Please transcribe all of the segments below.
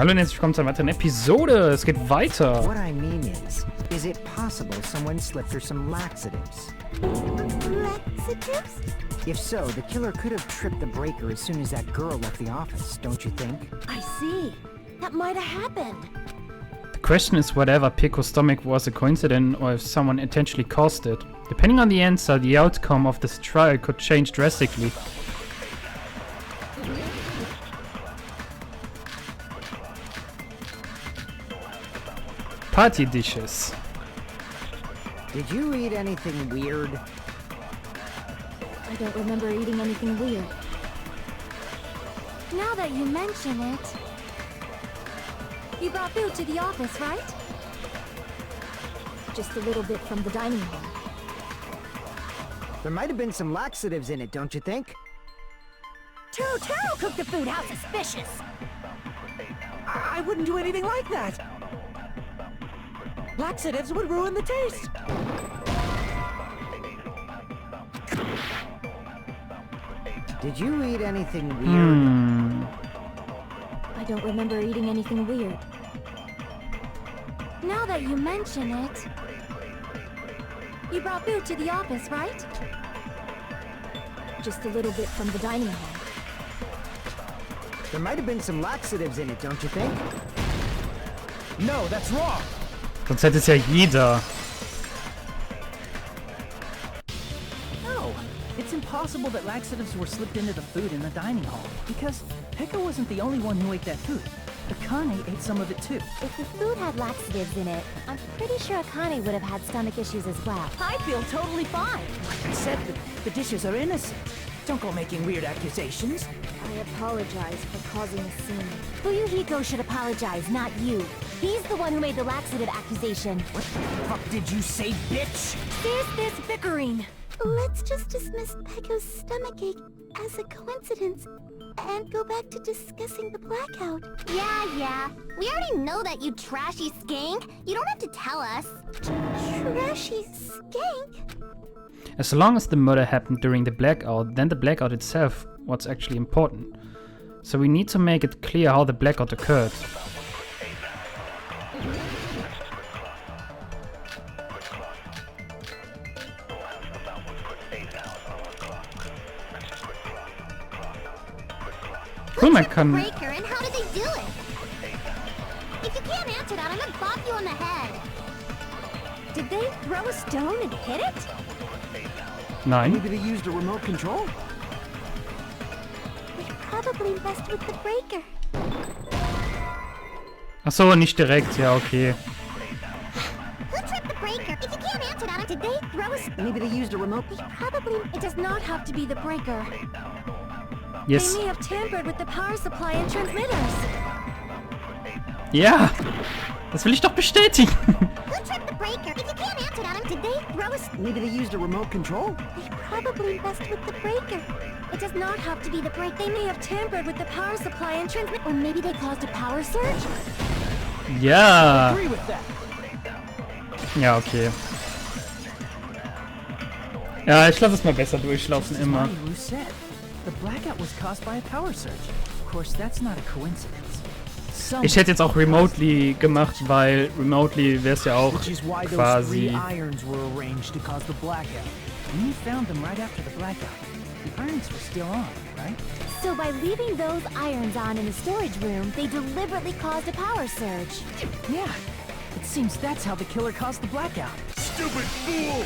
Hallo und herzlich willkommen zu einer weiteren Episode. Es geht weiter. What I mean is it possible someone slipped her some laxatives? Laxatives? If so, the killer could have tripped the breaker as soon as that girl left the office, don't you think? I see. That might have happened. The question is whether Pico's stomach was a coincidence or if someone intentionally caused it. Depending on the answer, the outcome of this trial could change drastically. Party dishes. Did you eat anything weird? I don't remember eating anything weird. Now that you mention it... You brought food to the office, right? Just a little bit from the dining hall. There might have been some laxatives in it, don't you think? Too cooked the food. How suspicious! I wouldn't do anything like that. Laxatives would ruin the taste. Did you eat anything weird? I don't remember eating anything weird. Now that you mention it... You brought food to the office, right? Just a little bit from the dining hall. There might have been some laxatives in it, don't you think? No, that's wrong. Sonst hätte es ja jeder. No, it's impossible that laxatives were slipped into the food in the dining hall. Because Pekka wasn't the only one who ate that food. Akane ate some of it too. If the food had laxatives in it, I'm pretty sure Akane would have had stomach issues as well. I feel totally fine. Like I said, the dishes are innocent. Don't go making weird accusations. I apologize for causing a scene. Fuyuhiko should apologize, not you. He's the one who made the laxative accusation. What the fuck did you say, bitch? Is this bickering? Let's just dismiss Pekka's stomachache as a coincidence and go back to discussing the blackout. Yeah. We already know that, you trashy skank. You don't have to tell us. Trashy skank? As long as the murder happened during the blackout, then the blackout itself was actually important. So we need to make it clear how the blackout occurred. Cool, man kann... Breaker, and how did they do it? If you can't answer that, I'm gonna bop you on the head. Did they throw a stone and hit it? Nein. Maybe they used a remote control? They probably messed with the breaker. Ach so, nicht direkt, ja, okay. Who tripped the breaker? If you can't answer that, did they throw a... Maybe they used a remote... They probably... It does not have to be the breaker. Yes. They may have tampered with the power supply and transmitters. Ja, das will ich doch bestätigen. Who tripped the breaker? If you can't answer that, did they throw a... Maybe they used a remote control? They probably messed with the breaker. It does not have to be the break. They may have tampered with the power supply and transmit... Or maybe they caused a power surge? Ja. Agree with that. Ja, okay. Ja, ich lasse es mal besser durchlaufen immer. Who said the blackout was caused by a power surge? Of course, that's not a coincidence. Ich hätte jetzt auch remotely gemacht, weil remotely wäre es ja auch Which is why those quasi... 3 irons were arranged to cause the blackout. And you found them right after the blackout. The irons were still on, right? So by leaving those irons on in the storage room, they deliberately caused a power surge. Yeah. It seems that's how the killer caused the blackout. Stupid fool!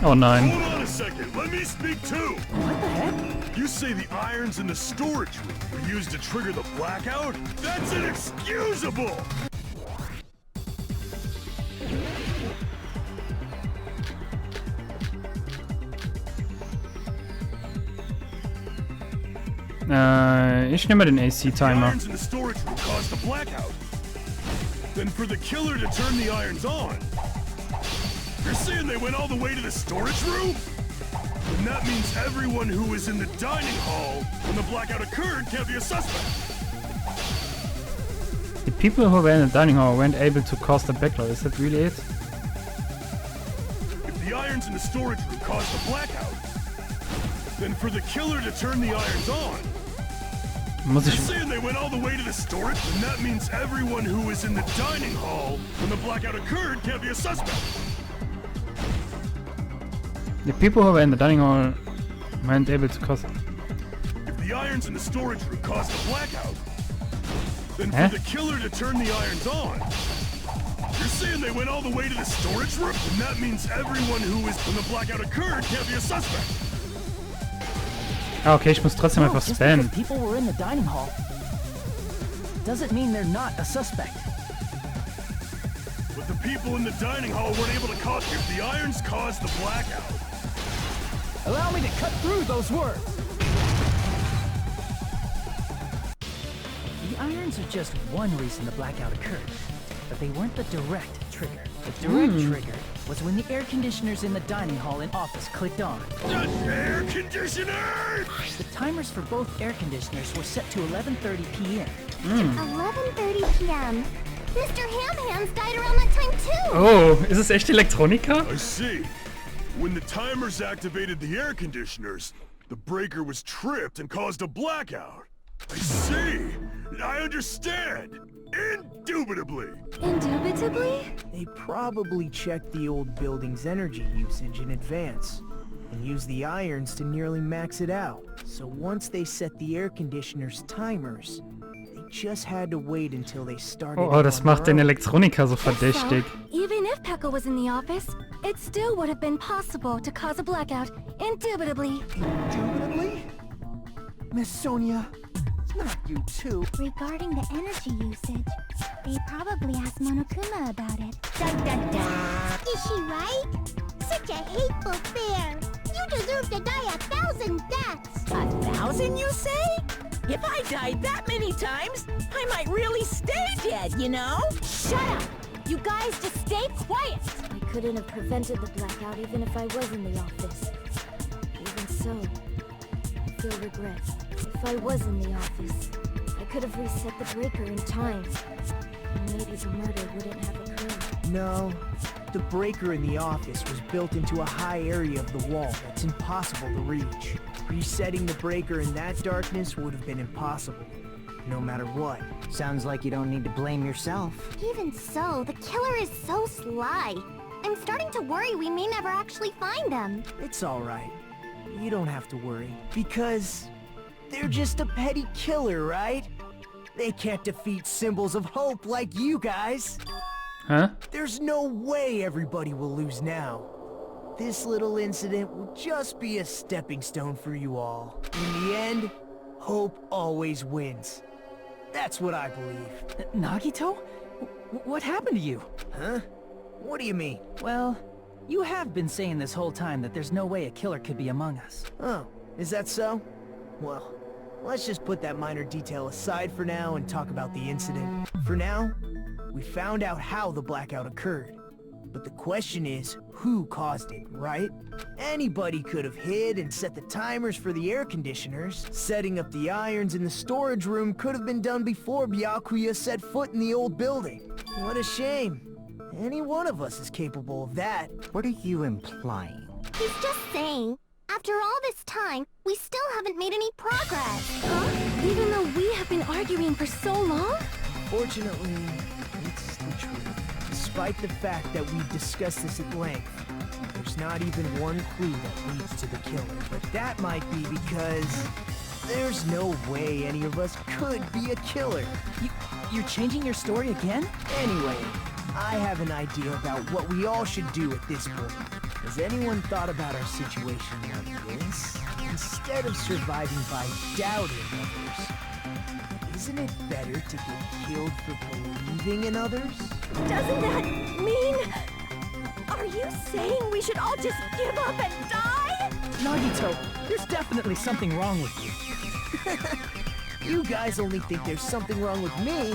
Oh nein. Hold on a second, let me speak too! What the heck? You say the irons in the storage room were used to trigger the blackout? That's inexcusable! Ich nehme den The AC-Timer. irons in the storage room caused the blackout. Then for the killer to turn the irons on, you're saying they went all the way to the storage room? And that means everyone who was in the dining hall when the blackout occurred can't be a suspect. The people who were in the dining hall weren't able to cause the blackout. Is that really it? If the irons in the storage room caused the blackout, then for the killer to turn the irons on, Muss You're ich... saying they went all the way to the storage? And that means everyone who was in the dining hall when the blackout occurred can't be a suspect. The people who were in the dining hall weren't able to cause... If the irons in the storage room caused the blackout, then Huh? for the killer to turn the irons on, you're saying they went all the way to the storage room? And that means everyone who was when the blackout occurred can't be a suspect. Ah, okay, ich muss trotzdem No, einfach just because spannen. people were in the dining hall doesn't mean they're not a suspect. But the people in the dining hall weren't able to cause if the irons caused the blackout. Allow me to cut through those words. The irons are just one reason the blackout occurred, but they weren't the direct trigger. The direct trigger was when the air conditioners in the dining hall and office clicked on. The air conditioner! The timers for both air conditioners were set to 11:30 p.m. 11:30 p.m. Mr. Ham-Hands died around that time too! Oh, ist es echt Elektronika? I see. When the timers activated the air conditioners, the breaker was tripped and caused a blackout. I see. I understand. Indubitably. Indubitably? They probably checked the old building's energy usage in advance and used the irons to nearly max it out. So once they set the air conditioner's timers, they just had to wait until they started. Oh, das on macht their den own. Elektroniker so verdächtig. So, even if Pekka was in the office, it still would have been possible to cause a blackout, indubitably. Indubitably? Miss Sonia, it's not you too. Regarding the energy usage, they probably asked Monokuma about it. Dun dun dun! Is she right? Such a hateful bear! You deserve to die 1,000 deaths! 1,000, you say? If I died that many times, I might really stay dead, you know? Shut up! You guys just stay quiet! I couldn't have prevented the blackout even if I was in the office. Even so, I feel regret. If I was in the office, I could have reset the breaker in time. And maybe the murder wouldn't have occurred. No, the breaker in the office was built into a high area of the wall that's impossible to reach. Resetting the breaker in that darkness would have been impossible, no matter what. Sounds like you don't need to blame yourself. Even so, the killer is so sly. I'm starting to worry we may never actually find them. It's alright. You don't have to worry, because they're just a petty killer, right? They can't defeat symbols of hope like you guys. Hä? There's no way everybody will lose now. This little incident will just be a stepping stone for you all. In the end, hope always wins. That's what I believe. Nagito? What happened to you? Huh? What do you mean? Well, you have been saying this whole time that there's no way a killer could be among us. Oh, is that so? Well, let's just put that minor detail aside for now and talk about the incident. For now, we found out how the blackout occurred. But the question is, who caused it, right? Anybody could have hid and set the timers for the air conditioners. Setting up the irons in the storage room could have been done before Byakuya set foot in the old building. What a shame. Any one of us is capable of that. What are you implying? He's just saying, after all this time, we still haven't made any progress. Huh? Even though we have been arguing for so long? Fortunately, it's the truth. Despite the fact that we've discussed this at length, there's not even one clue that leads to the killer. But that might be because there's no way any of us could be a killer. You're changing your story again? Anyway, I have an idea about what we all should do at this point. Has anyone thought about our situation like this? Instead of surviving by doubting others, isn't it better to get killed for believing in others? Doesn't that mean... Are you saying we should all just give up and die? Nagito, there's definitely something wrong with you. You guys only think there's something wrong with me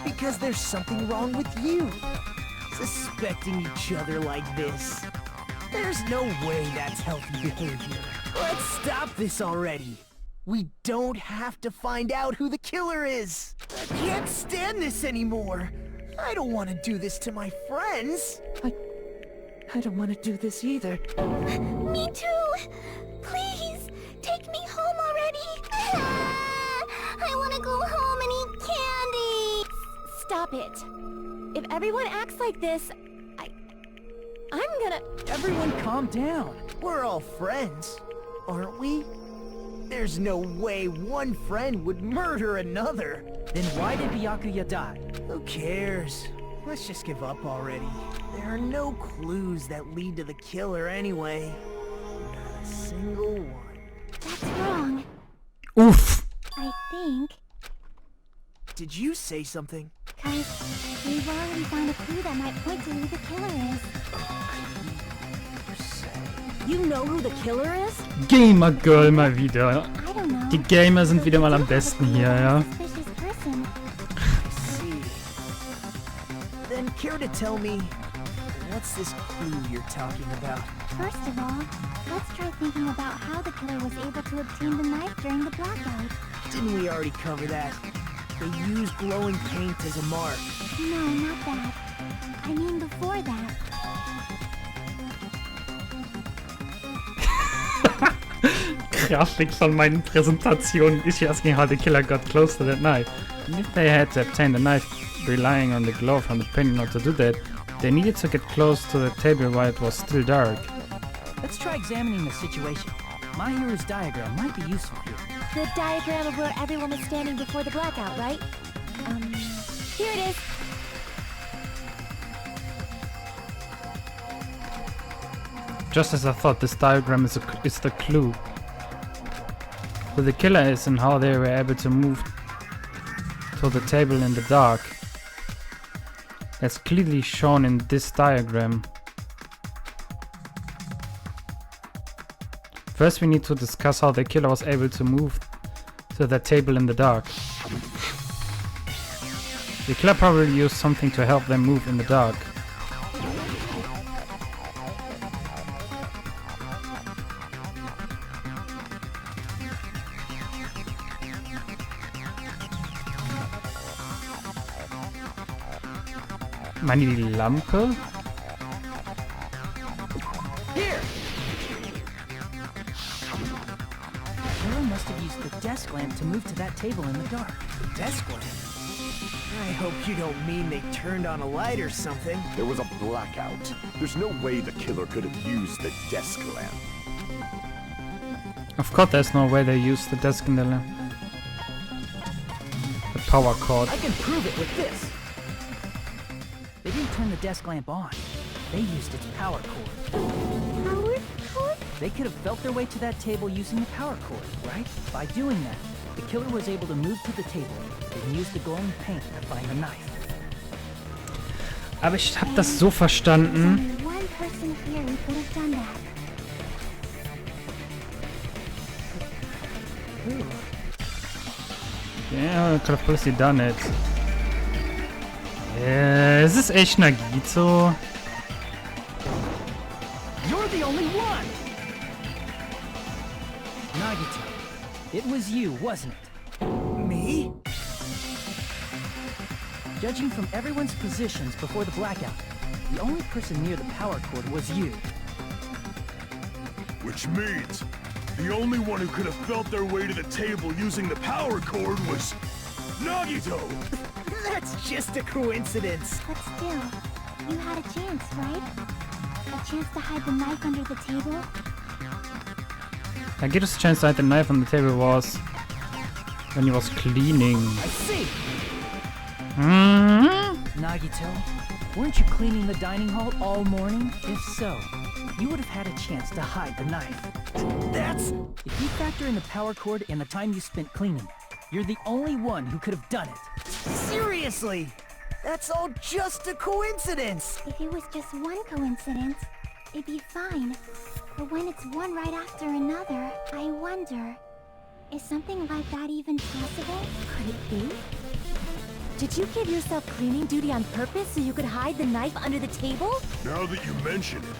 because there's something wrong with you. Suspecting each other like this. There's no way that's healthy behavior. Let's stop this already. We don't have to find out who the killer is. I can't stand this anymore. I don't want to do this to my friends. I don't want to do this either. Me too! Please, take me home already! I want to wanna go home and eat candy! Stop it. If everyone acts like this, I'm gonna... Everyone calm down. We're all friends, aren't we? There's no way one friend would murder another. Then why did Byakuya die? Who cares? Let's just give up already. There are no clues that lead to the killer anyway. Not a single one. That's wrong. Oof. I think. Did you say something? 'Cause we've already found a clue that might point to who the killer is. You know who the killer is? Gamer Girl mal wieder. I don't know. Die Gamer sind wieder mal am besten hier, ja. Suspicious person. I see. Then care to tell me, what's this clue you're talking about? First of all, let's try thinking about how the killer was able to obtain the knife during the blackout. Didn't we already cover that? They used glowing paint as a mark. No, not that. I mean before that. Grafik von meinen Präsentationen ist ja asking how the killer got close to that knife. And if they had to obtain the knife relying on the glow from the paint not to do that, they needed to get close to the table while it was still dark. Let's try examining the situation. My hero's diagram might be useful here. The diagram of where everyone was standing before the blackout, right? Here it is. Just as I thought, this diagram is the clue. Who the killer is and how they were able to move to the table in the dark. As clearly shown in this diagram. First we need to discuss how the killer was able to move to the table in the dark. The killer probably used something to help them move in the dark. Meine die Lampe? Here! The killer must have used the desk lamp to move to that table in the dark. Desk lamp? I hope you don't mean they turned on a light or something. There was a blackout. There's no way the killer could have used the desk lamp. Of course there's no way they used the desk in the lamp. The power cord. I can prove it with this! They didn't turn the desk lamp on. They used its power cord. Power cord? They could have felt their way to that table using the power cord, right? By doing that, the killer was able to move to the table and use the glowing paint to find the knife. Aber ich hab das so verstanden. Only one person here who could have done that. Yeah, could have possibly done it. Es ist echt Nagito. You're the only one! Nagito, it was you, wasn't it? Me? Judging from everyone's positions before the blackout, the only person near the power cord was you. Which means the only one who could have felt their way to the table using the power cord was Nagito! That's just a coincidence. But still, you had a chance, right? A chance to hide the knife under the table? Nagito's chance to hide the knife on the table was when he was cleaning. I see! Nagito, weren't you cleaning the dining hall all morning? If so, you would have had a chance to hide the knife. That's... If you factor in the power cord and the time you spent cleaning, you're the only one who could have done it. Seriously! That's all just a coincidence! If it was just one coincidence, it'd be fine. But when it's one right after another, I wonder, is something like that even possible? Could it be? Did you give yourself cleaning duty on purpose so you could hide the knife under the table? Now that you mention it,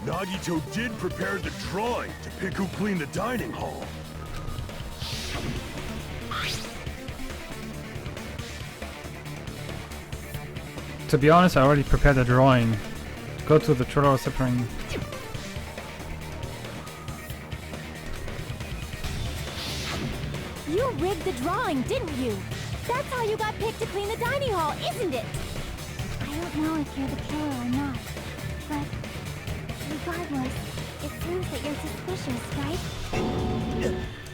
Nagito did prepare the drawing to pick who cleaned the dining hall. To be honest, I already prepared a drawing. Go to the drawer separating. You rigged saved the drawing, didn't you? That's how you got picked to clean the dining hall, isn't it? I don't know if you're the killer or not, but regardless, it seems that you're suspicious, right?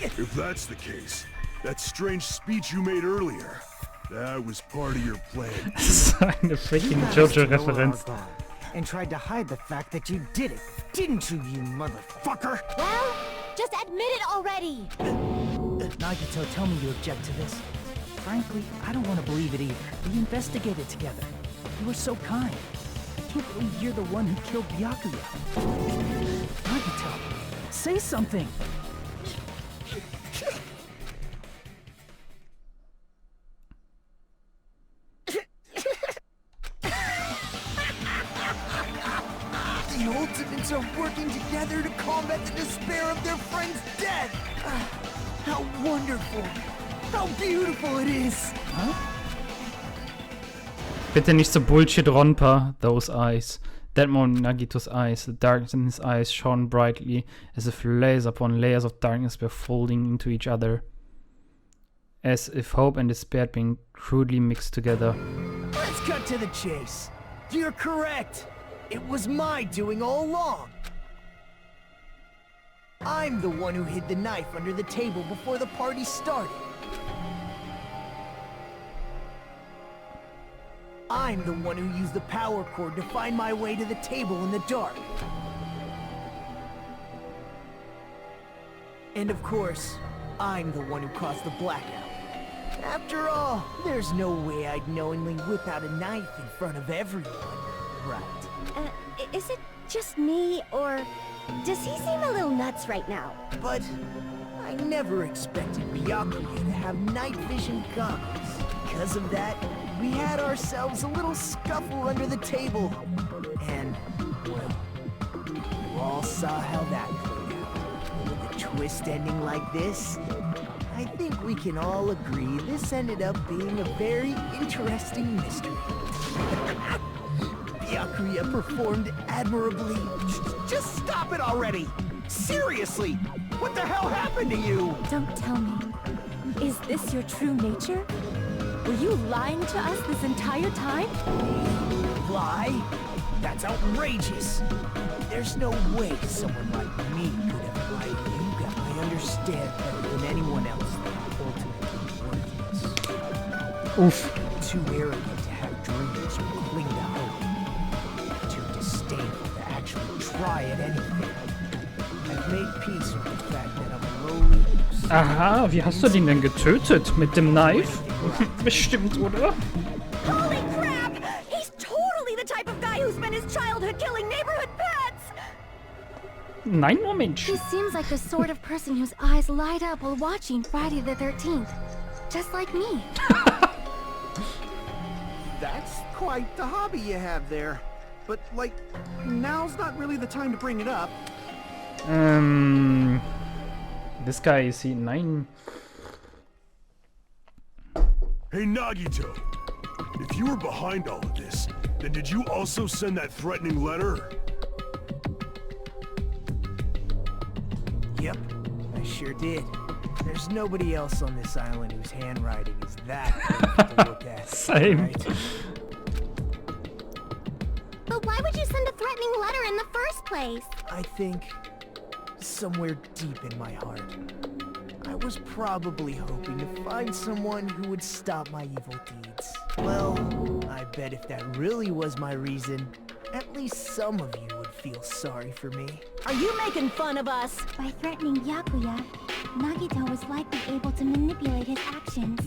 If that's the case, that strange speech you made earlier, that was part of your plan. Das ist eine freaking JoJo-Referenz. And tried to hide the fact that you did it, didn't you, you motherfucker? Well, just admit it already! Nagito, tell me you object to this. Frankly, I don't want to believe it either. We investigated together. You were so kind. I can't believe you're the one who killed Byakuya. Nagito, say something! The Ultimates are working together to combat the despair of their friend's death! How wonderful! How beautiful it is! Huh? Bitte nicht so Bullshitronpa, those eyes. That moment Nagito's eyes, the darkness in his eyes shone brightly, as if layers upon layers of darkness were folding into each other. As if hope and despair had been crudely mixed together. Let's cut to the chase. You're correct. It was my doing all along. I'm the one who hid the knife under the table before the party started. I'm the one who used the power cord to find my way to the table in the dark. And of course, I'm the one who caused the blackout. After all, there's no way I'd knowingly whip out a knife in front of everyone, right? Is it just me, or does he seem a little nuts right now? But I never expected Byakuya to have night vision goggles. Because of that, we had ourselves a little scuffle under the table. And, well, you all saw how that played out. With a twist ending like this, I think we can all agree this ended up being a very interesting mystery. Byakuya performed admirably. Just stop it already! Seriously! What the hell happened to you? Don't tell me. Is this your true nature? Were you lying to us this entire time? Lie? That's outrageous! There's no way someone like me could have lied to you. I understand better than anyone else that ultimately worthless. Oof. Too arrogant to have dreams or cling to hope. Too disdainful to actually try at anything. I've made peace with the fact that I'm a lowly... Aha, wie hast du den denn getötet? Mit dem Knife? Bestimmt, oder? Holy crap! He's totally the type of guy who spent his childhood killing neighborhood pets! Nein, nur Mensch. He seems like the sort of person whose eyes light up while watching Friday the 13th. Just like me. That's quite the hobby you have there. But, like, now's not really the time to bring it up. This guy is he? Nein. Hey, Nagito. If you were behind all of this, then did you also send that threatening letter? Yep, I sure did. There's nobody else on this island whose handwriting is that painful to look at. Same. Right? But why would you send a threatening letter in the first place? I think somewhere deep in my heart, I was probably hoping to find someone who would stop my evil deeds. Well, I bet if that really was my reason, at least some of you would feel sorry for me. Are you making fun of us? By threatening Byakuya, Nagito was likely able to manipulate his actions.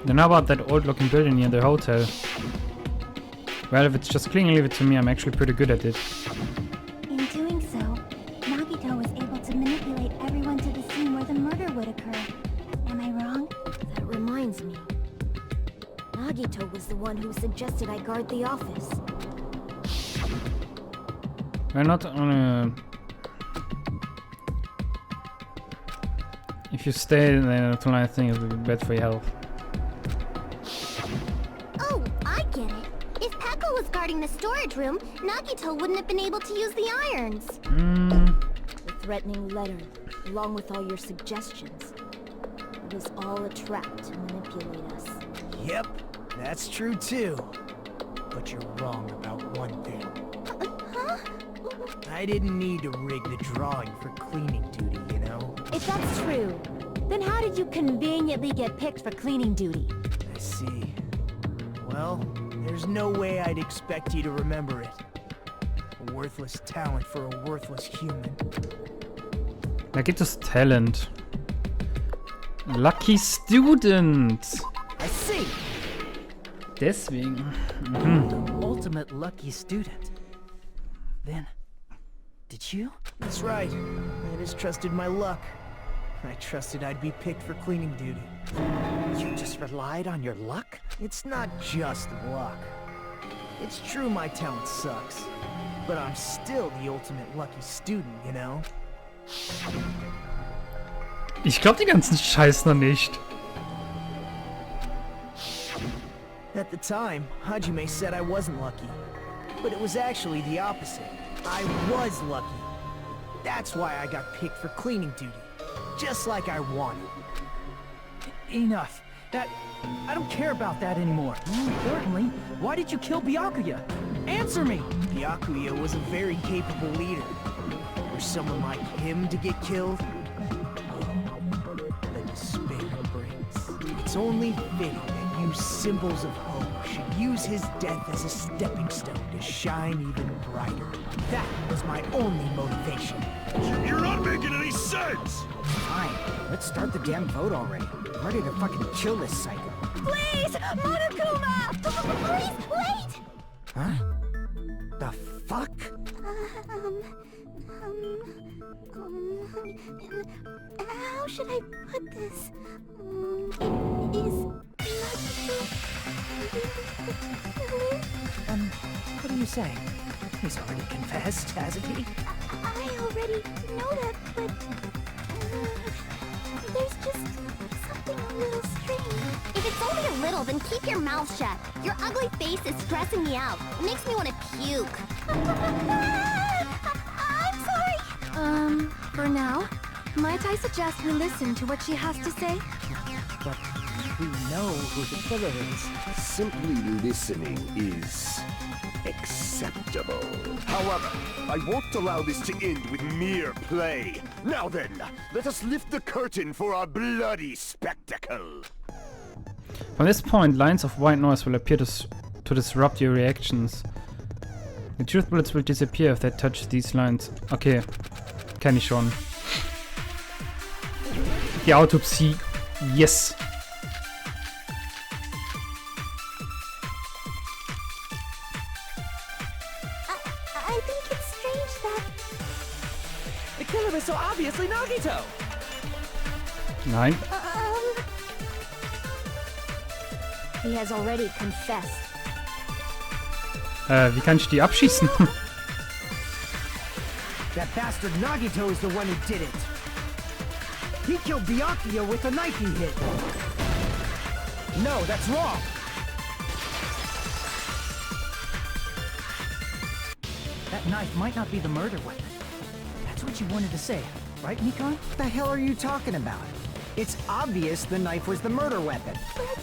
Then how about that old-looking building near the hotel? Well, if it's just clean, leave it to me. I'm actually pretty good at it. In doing so, Nagito was able to manipulate everyone to the scene where the murder would occur. Am I wrong? That reminds me. Nagito was the one who suggested I guard the office. We're not on a... If you stay, then the line thing is bad for your health. Oh, I get it. If Peko was guarding the storage room, Nagito wouldn't have been able to use the irons. The threatening letter. along with all your suggestions. It was all a trap to manipulate us. Yep, that's true too. But you're wrong about one thing. Huh? I didn't need to rig the drawing for cleaning duty, you know? If that's true, then how did you conveniently get picked for cleaning duty? I see. Well, there's no way I'd expect you to remember it. A worthless talent for a worthless human. Da gibt es Talent. Lucky Student. I see. Deswegen. Ultimate lucky student. Then, did you? That's right. I just trusted my luck. I trusted I'd be picked for cleaning duty. You just relied on your luck? It's not just luck. It's true my talent sucks. But I'm still the ultimate lucky student, you know? Ich glaube die ganzen Scheiß noch nicht. At the time, Hajime said I wasn't lucky. But it was actually the opposite. I was lucky. That's why I got picked for cleaning duty. Just like I wanted. Enough. I don't care about that anymore. More importantly, why did you kill Byakuya? Answer me! Byakuya was a very capable leader. For someone like him to get killed, the despair it brings. It's only fitting that you symbols of hope should use his death as a stepping stone to shine even brighter. That was my only motivation. You're not making any sense! Fine, let's start the damn vote already. I'm ready to fucking kill this psycho. Please! Monokuma! Please, wait! Huh? The fuck? How should I put this? It is not What are you saying? He's already confessed, hasn't he? I already know that, but there's just something a little strange. If it's only a little, then keep your mouth shut. Your ugly face is stressing me out. It makes me want to puke. I'm sorry. For now, might I suggest we listen to what she has to say? But we know who the killer is. Simply listening is acceptable. However, I won't allow this to end with mere play. Now then, let us lift the curtain for our bloody spectacle. From this point, lines of white noise will appear to disrupt your reactions. The truth bullets will disappear if they touch these lines. Okay, kenn ich schon. Die Autopsie. Yes. I think it's strange that The killer is so obviously Nagito! Nein. He has already confessed. Wie kann ich die abschießen? That bastard Nagito is the one who did it. He killed Byakuya with the knife he hit. No, that's wrong. That knife might not be the murder weapon. That's what you wanted to say, right, Nikon? What the hell are you talking about? It's obvious the knife was the murder weapon. But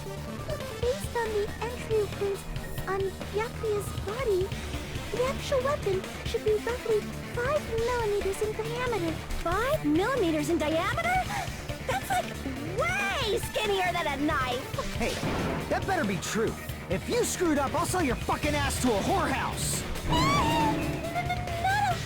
based on the entry print on Byakuya's body, the actual weapon should be roughly 5 millimeters in diameter. 5 millimeters in diameter? That's like way skinnier than a knife! Hey, that better be true. If you screwed up, I'll sell your fucking ass to a whorehouse. Not a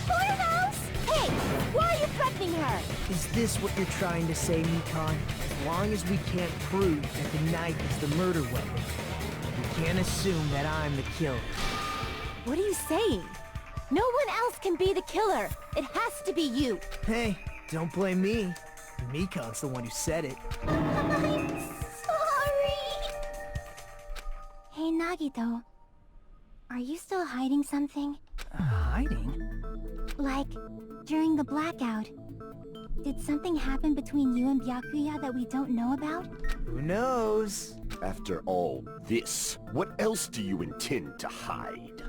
whorehouse! Hey, why are you threatening her? Is this what you're trying to say, Nikon? As long as we can't prove that the knife is the murder weapon, we can't assume that I'm the killer. What are you saying? No one else can be the killer. It has to be you. Hey, don't blame me. Nikon's the one who said it. I'm sorry! Hey, Nagito. Are you still hiding something? Hiding? Like, during the blackout, did something happen between you and Byakuya that we don't know about? Who knows? After all this, what else do you intend to hide?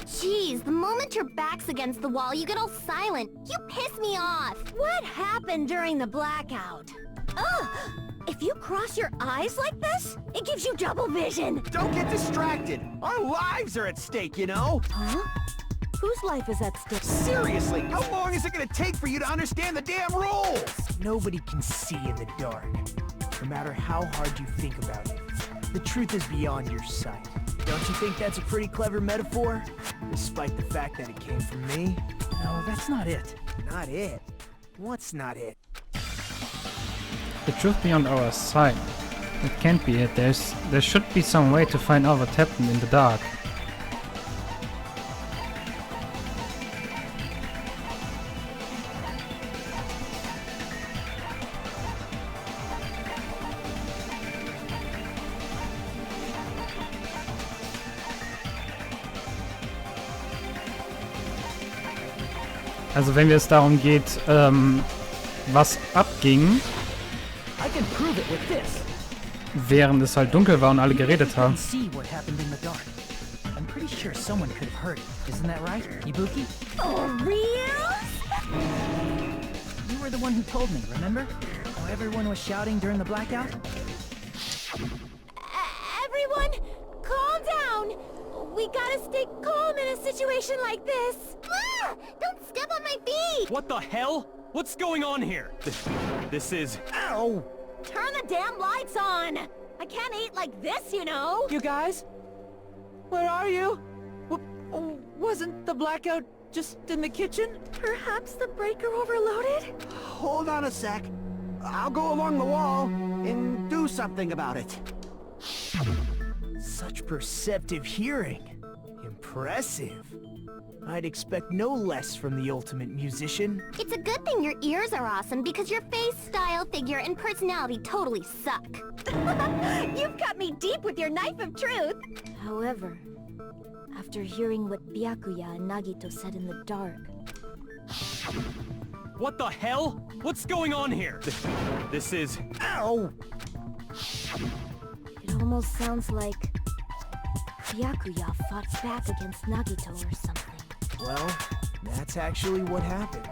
Jeez, the moment your back's against the wall, you get all silent. You piss me off. What happened during the blackout? Ugh! If you cross your eyes like this, it gives you double vision. Don't get distracted. Our lives are at stake, you know? Huh? Whose life is at stake? Seriously, how long is it gonna take for you to understand the damn rules? Nobody can see in the dark, no matter how hard you think about it. The truth is beyond your sight. Don't you think that's a pretty clever metaphor? Despite the fact that it came from me? No, that's not it. Not it? What's not it? The truth beyond our sight. It can't be it. There should be some way to find out what happened in the dark. Also wenn es darum geht, was abging, I can prove it with this. während es halt dunkel war und alle geredet I haben. can see what happened in the dark. I'm pretty sure someone could have heard it. Isn't that right, Ibuki? For real? You were the one who told me, remember? How everyone was shouting during the blackout? Everyone, calm down. We gotta stay calm in a situation like this. Ah! Don't step on my feet! What the hell? What's going on here? This is... Ow! Turn the damn lights on. I can't eat like this, you know. You guys? Where are you? Wasn't the blackout just in the kitchen? Perhaps the breaker overloaded? Hold on a sec. I'll go along the wall and do something about it. Such perceptive hearing. Impressive. I'd expect no less from the ultimate musician. It's a good thing your ears are awesome because your face, style, figure, and personality totally suck. You've cut me deep with your knife of truth. However, after hearing what Byakuya and Nagito said in the dark... What the hell? What's going on here? This is... Ow! It almost sounds like... Byakuya fought back against Nagito or something. Well, that's actually what happened.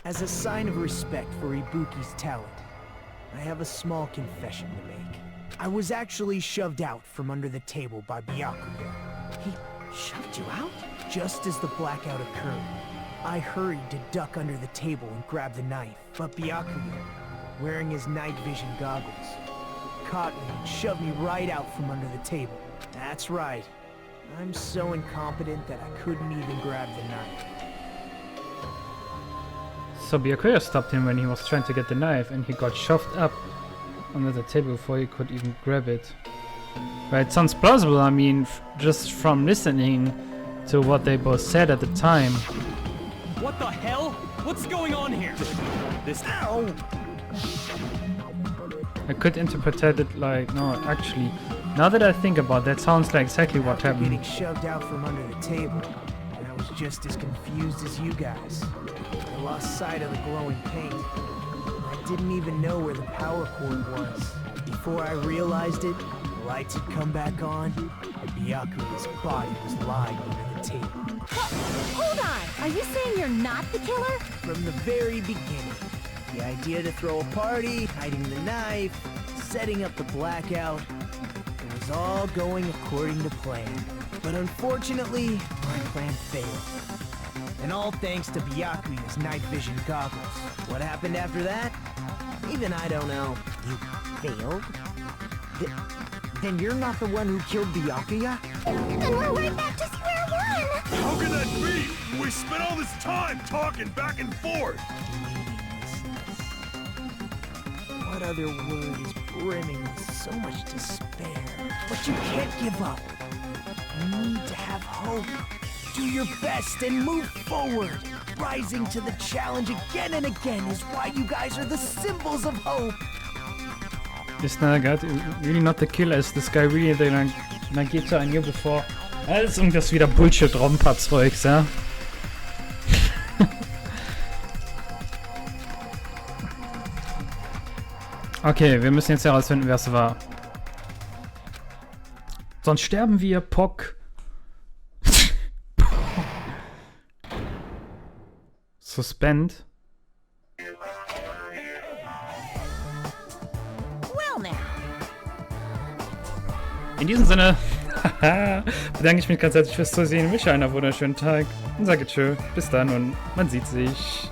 As a sign of respect for Ibuki's talent, I have a small confession to make. I was actually shoved out from under the table by Byakuya. He shoved you out? Just as the blackout occurred, I hurried to duck under the table and grab the knife, but Byakuya, wearing his night vision goggles, caught me and shoved me right out from under the table. That's right. I'm so incompetent that I couldn't even grab the knife. So Byakuya stopped him when he was trying to get the knife and he got shoved up under the table before he could even grab it. Right, sounds plausible, I mean, just from listening to what they both said at the time. What the hell? What's going on here? This... Ow! I could interpret it like, no, actually, now that I think about that, sounds like exactly what happened. Getting shoved out from under the table, and I was just as confused as you guys. I lost sight of the glowing paint. I didn't even know where the power cord was. Before I realized it, the lights had come back on, and Byakuya's body was lying under the table. Hold on. Are you saying you're not the killer? From the very beginning, the idea to throw a party, hiding the knife, setting up the blackout, it was all going according to plan. But unfortunately, my plan failed. And all thanks to Byakuya's night vision goggles. What happened after that? Even I don't know. You failed? Then you're not the one who killed Byakuya? Then we're right back to square one! How can that be? We spent all this time talking back and forth! What other word is brimming with so much despair? But you can't give up. You need to have hope. Do your best and move forward. Rising to the challenge again and again is why you guys are the symbols of hope. Is Nagito really not the killer? Is this guy really the Nagito I knew before? Das ist irgendwas wieder Bullshitronpa-Zeugs, ja? Okay, wir müssen jetzt herausfinden, wer es war. Sonst sterben wir, Pock. Suspend. Well now. In diesem Sinne bedanke ich mich ganz herzlich fürs Zusehen. Wünsche einen wunderschönen Tag und sage tschö. Bis dann und man sieht sich.